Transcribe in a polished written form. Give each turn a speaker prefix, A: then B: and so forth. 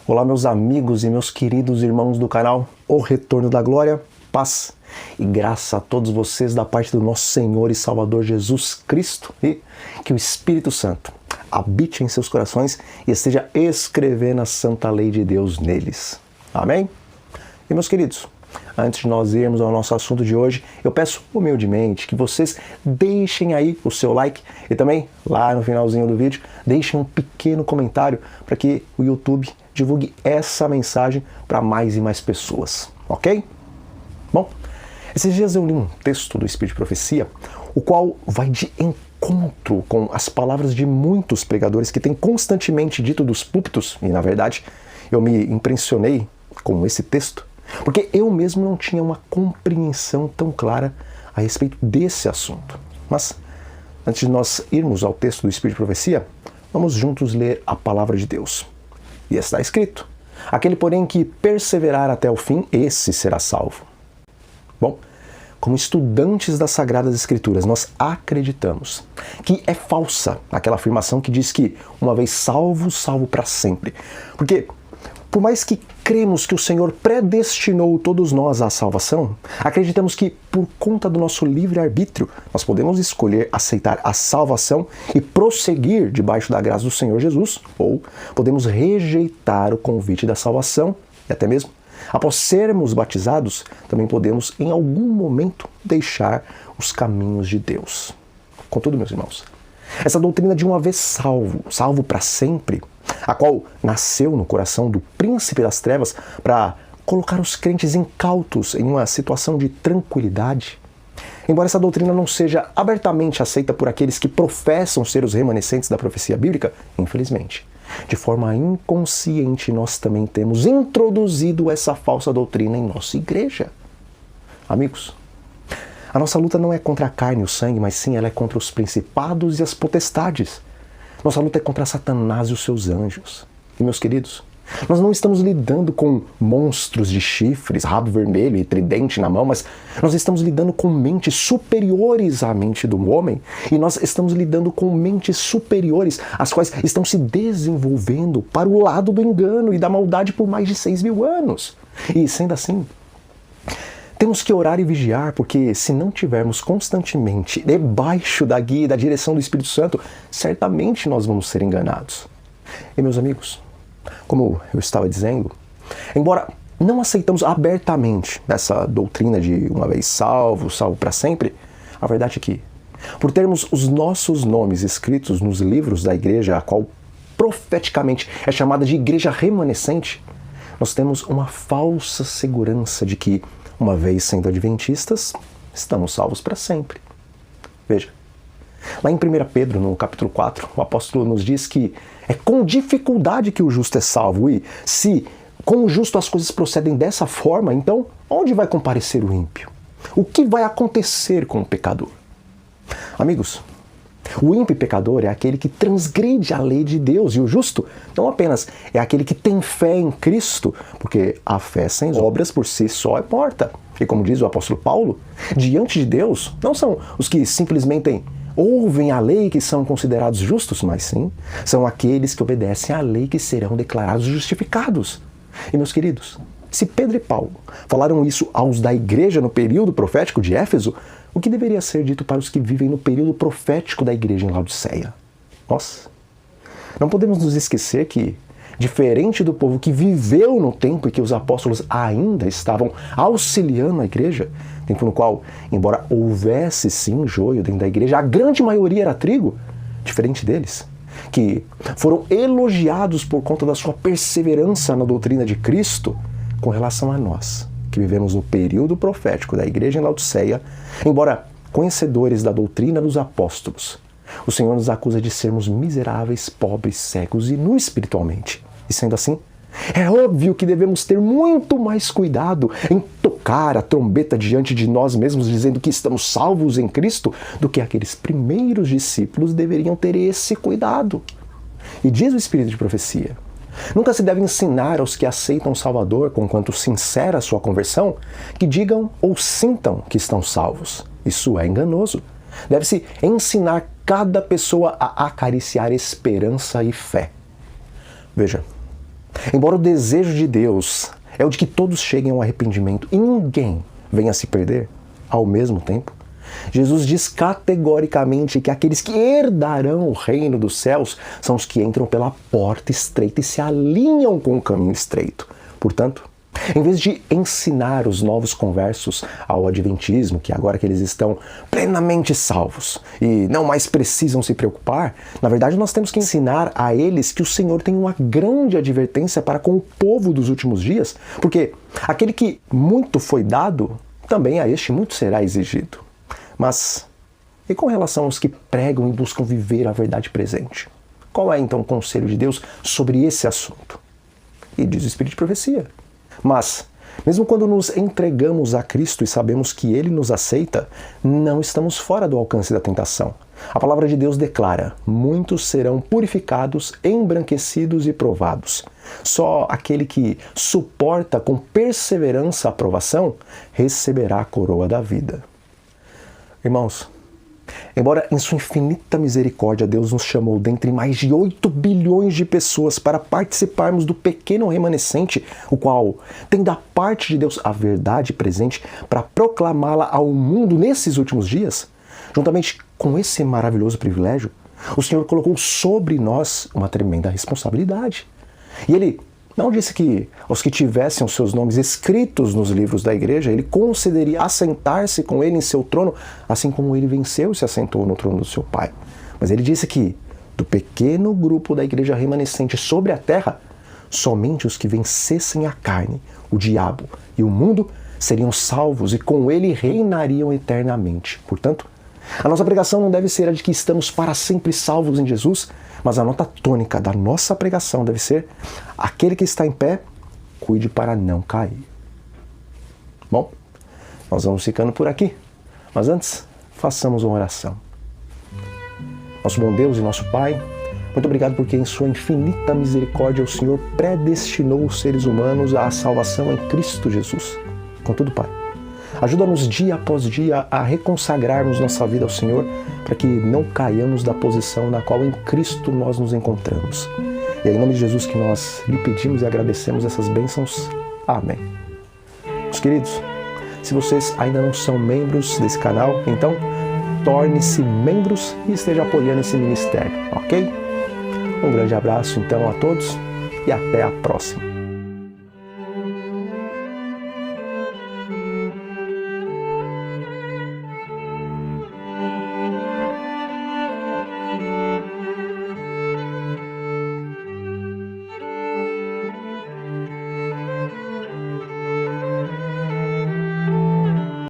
A: Olá, meus amigos e meus queridos irmãos do canal O Retorno da Glória, paz e graça a todos vocês da parte do nosso Senhor e Salvador Jesus Cristo, e que o Espírito Santo habite em seus corações e esteja escrevendo a santa lei de Deus neles. Amém? E meus queridos, antes de nós irmos ao nosso assunto de hoje, eu peço humildemente que vocês deixem aí o seu like e também, lá no finalzinho do vídeo, deixem um pequeno comentário para que o YouTube divulgue essa mensagem para mais e mais pessoas, ok? Bom, esses dias eu li um texto do Espírito de Profecia, o qual vai de encontro com as palavras de muitos pregadores que têm constantemente dito dos púlpitos, e na verdade eu me impressionei com esse texto, porque eu mesmo não tinha uma compreensão tão clara a respeito desse assunto. Mas, antes de nós irmos ao texto do Espírito de Profecia, vamos juntos ler a palavra de Deus. E está escrito: aquele, porém, que perseverar até o fim, esse será salvo. Bom, como estudantes das Sagradas Escrituras, nós acreditamos que é falsa aquela afirmação que diz que, uma vez salvo, salvo para sempre. Porque, por mais que cremos que o Senhor predestinou todos nós à salvação, acreditamos que, por conta do nosso livre-arbítrio, nós podemos escolher aceitar a salvação e prosseguir debaixo da graça do Senhor Jesus, ou podemos rejeitar o convite da salvação e até mesmo, após sermos batizados, também podemos, em algum momento, deixar os caminhos de Deus. Contudo, meus irmãos, essa doutrina de uma vez salvo, salvo para sempre, a qual nasceu no coração do príncipe das trevas para colocar os crentes incautos em uma situação de tranquilidade. Embora essa doutrina não seja abertamente aceita por aqueles que professam ser os remanescentes da profecia bíblica, infelizmente, de forma inconsciente nós também temos introduzido essa falsa doutrina em nossa igreja. Amigos, a nossa luta não é contra a carne e o sangue, mas sim ela é contra os principados e as potestades. Nossa luta é contra Satanás e os seus anjos. E, meus queridos, nós não estamos lidando com monstros de chifres, rabo vermelho e tridente na mão, mas nós estamos lidando com mentes superiores à mente do homem, e nós estamos lidando com mentes superiores, as quais estão se desenvolvendo para o lado do engano e da maldade por mais de 6.000 anos. E, sendo assim, temos que orar e vigiar, porque se não tivermos constantemente debaixo da guia e da direção do Espírito Santo, certamente nós vamos ser enganados. E, meus amigos, como eu estava dizendo, embora não aceitamos abertamente essa doutrina de uma vez salvo, salvo para sempre, a verdade é que, por termos os nossos nomes escritos nos livros da igreja, a qual profeticamente é chamada de igreja remanescente, nós temos uma falsa segurança de que, uma vez sendo adventistas, estamos salvos para sempre. Veja, lá em 1 Pedro, no capítulo 4, o apóstolo nos diz que é com dificuldade que o justo é salvo, e se com o justo as coisas procedem dessa forma, então onde vai comparecer o ímpio? O que vai acontecer com o pecador? Amigos, o ímpio pecador é aquele que transgride a lei de Deus, e o justo não apenas é aquele que tem fé em Cristo, porque a fé sem obras por si só é morta. E como diz o apóstolo Paulo, diante de Deus não são os que simplesmente ouvem a lei que são considerados justos, mas sim são aqueles que obedecem à lei que serão declarados justificados. E, meus queridos, se Pedro e Paulo falaram isso aos da igreja no período profético de Éfeso, o que deveria ser dito para os que vivem no período profético da igreja em Laodiceia? Nós não podemos nos esquecer que, diferente do povo que viveu no tempo em que os apóstolos ainda estavam auxiliando a igreja, tempo no qual, embora houvesse sim joio dentro da igreja, a grande maioria era trigo, diferente deles, que foram elogiados por conta da sua perseverança na doutrina de Cristo, com relação a nós, que vivemos no período profético da igreja em Laodiceia, embora conhecedores da doutrina dos apóstolos, o Senhor nos acusa de sermos miseráveis, pobres, cegos e nus espiritualmente. E sendo assim, é óbvio que devemos ter muito mais cuidado em tocar a trombeta diante de nós mesmos, dizendo que estamos salvos em Cristo, do que aqueles primeiros discípulos deveriam ter esse cuidado. E diz o Espírito de Profecia: nunca se deve ensinar aos que aceitam o Salvador, conquanto sincera a sua conversão, que digam ou sintam que estão salvos. Isso é enganoso. Deve-se ensinar cada pessoa a acariciar esperança e fé. Veja, Embora o desejo de Deus é o de que todos cheguem ao arrependimento e ninguém venha a se perder, ao mesmo tempo, Jesus diz categoricamente que aqueles que herdarão o reino dos céus são os que entram pela porta estreita e se alinham com o caminho estreito. Portanto, em vez de ensinar os novos conversos ao adventismo, que agora que eles estão plenamente salvos e não mais precisam se preocupar, na verdade nós temos que ensinar a eles que o Senhor tem uma grande advertência para com o povo dos últimos dias, porque aquele que muito foi dado, também a este muito será exigido. Mas e com relação aos que pregam e buscam viver a verdade presente? Qual é então o conselho de Deus sobre esse assunto? E diz o Espírito de Profecia. Mas, mesmo quando nos entregamos a Cristo e sabemos que Ele nos aceita, não estamos fora do alcance da tentação. A palavra de Deus declara: muitos serão purificados, embranquecidos e provados. Só aquele que suporta com perseverança a provação receberá a coroa da vida. Irmãos, embora em sua infinita misericórdia Deus nos chamou dentre mais de 8 bilhões de pessoas para participarmos do pequeno remanescente, o qual tem da parte de Deus a verdade presente para proclamá-la ao mundo nesses últimos dias, juntamente com esse maravilhoso privilégio, o Senhor colocou sobre nós uma tremenda responsabilidade. E Ele não disse que aos que tivessem os seus nomes escritos nos livros da igreja, Ele concederia assentar-se com Ele em seu trono, assim como Ele venceu e se assentou no trono do seu Pai. Mas Ele disse que, do pequeno grupo da igreja remanescente sobre a terra, somente os que vencessem a carne, o diabo e o mundo seriam salvos e com Ele reinariam eternamente. Portanto, a nossa pregação não deve ser a de que estamos para sempre salvos em Jesus, mas a nota tônica da nossa pregação deve ser: aquele que está em pé, cuide para não cair. Bom, nós vamos ficando por aqui, mas antes, façamos uma oração. Nosso bom Deus e nosso Pai, muito obrigado porque em sua infinita misericórdia o Senhor predestinou os seres humanos à salvação em Cristo Jesus. Contudo, Pai, ajuda-nos dia após dia a reconsagrarmos nossa vida ao Senhor para que não caiamos da posição na qual em Cristo nós nos encontramos. E é em nome de Jesus que nós lhe pedimos e agradecemos essas bênçãos. Amém. Meus queridos, se vocês ainda não são membros desse canal, então torne-se membros e esteja apoiando esse ministério, ok? Um grande abraço então a todos e até a próxima.